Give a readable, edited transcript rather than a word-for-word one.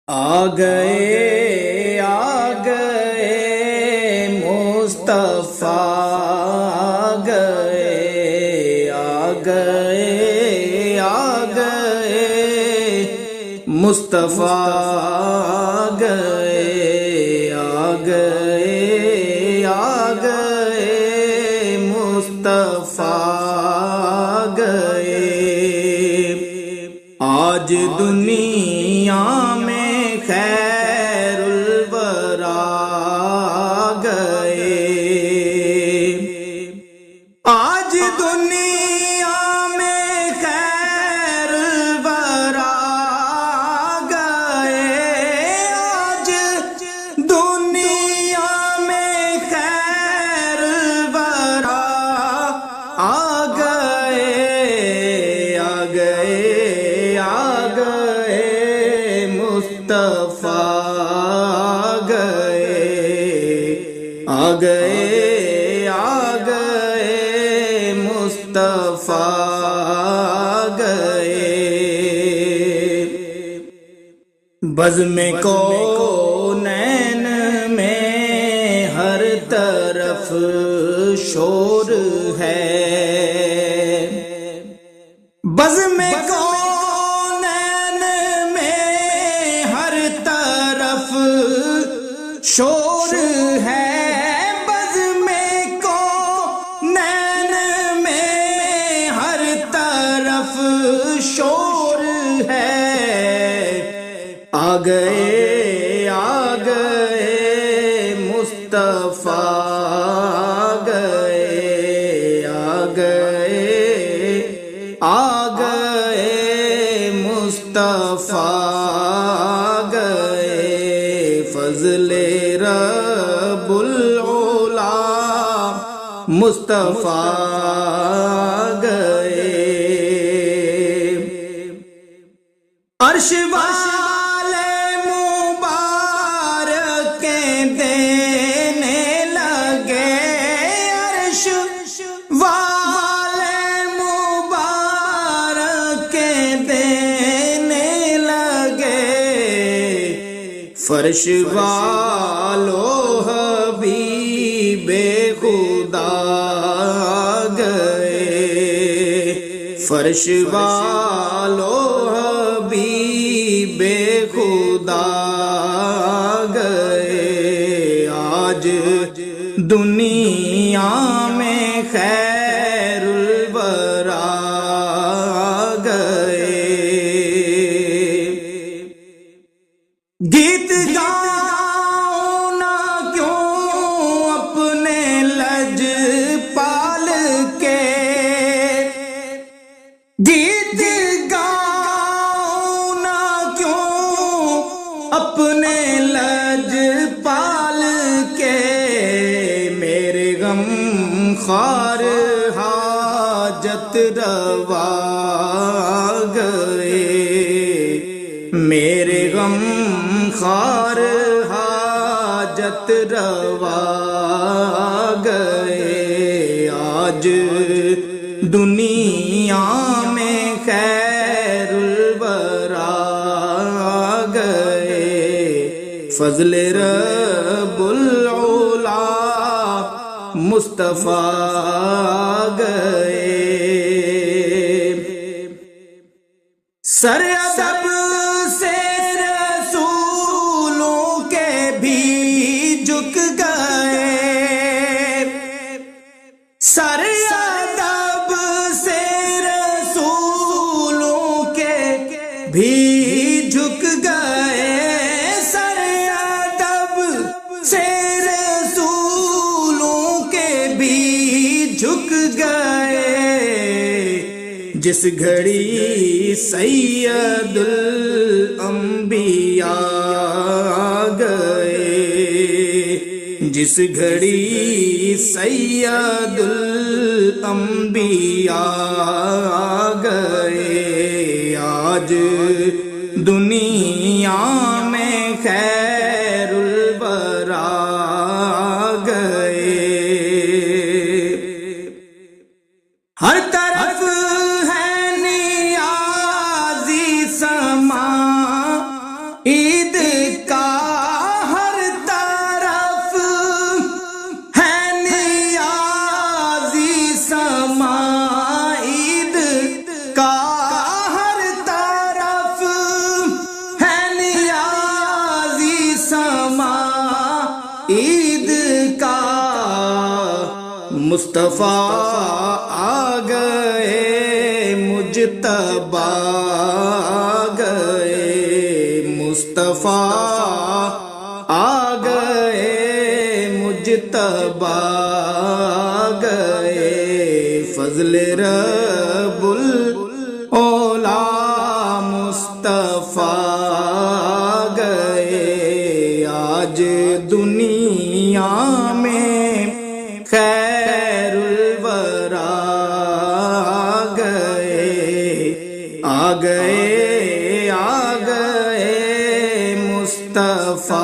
آ گئے مصطفیٰ، آ گئے مصطفیٰ، آ گئے مصطفیٰ، آ گئے۔ آج دنیا میں خیر الورا گئے، آج دنیا میں خیر الورا گئے، آج دنیا میں خیر الورا آ گئے، مصطفیٰ آ گئے مصطفیٰ آ گئے۔ بزم کونین میں ہر طرف شور ہے، بزم شور ہے، بزم کونین میں ہر طرف شور ہے۔ آ گئے مصطفیٰ، آ گئے مصطفیٰ، فضل رب العلا مصطفیٰ گئے۔ عرش والے مبارک دینے لگے، عرش والے مبارک دینے لگے، فرش والو حبیب خدا گئے، فرش والو حبیب خدا گئے۔ آج دنیا میں خیر الورا گئے، گیت گاؤں نہ کیوں اپنے لج پال کے، گیت گاؤں نہ کیوں اپنے لج پال کے، میرے غم خوار حاجت روا گئے، میرے غم خوار حاجت روا گئے۔ آج دنیا میں خیر الورا گئے، فضل رب العلا مصطفیٰ گئے۔ سر ادب سے رسولوں کے بھی جھک گئے، سر ادب سے رسولوں کے بھی جھک گئے، سر ادب سے رسولوں کے بھی جھک گئے۔ جس گھڑی سید الانبیاء گئے، جس گھڑی سید الانبیاء گئے، آج دنیا میں خیر الورا گئے۔ ہر طرف ہے نیازی سما عید مصطفیٰ آ گئے، مجتبیٰ آ گئے، مصطفیٰ آ گئے، مجتبیٰ آ گئے، فضل رب الاولیاء مصطفیٰ آ گئے، آج دنیا میں خیر الورا آ گئے، آ گئے، آ گئے، مصطفیٰ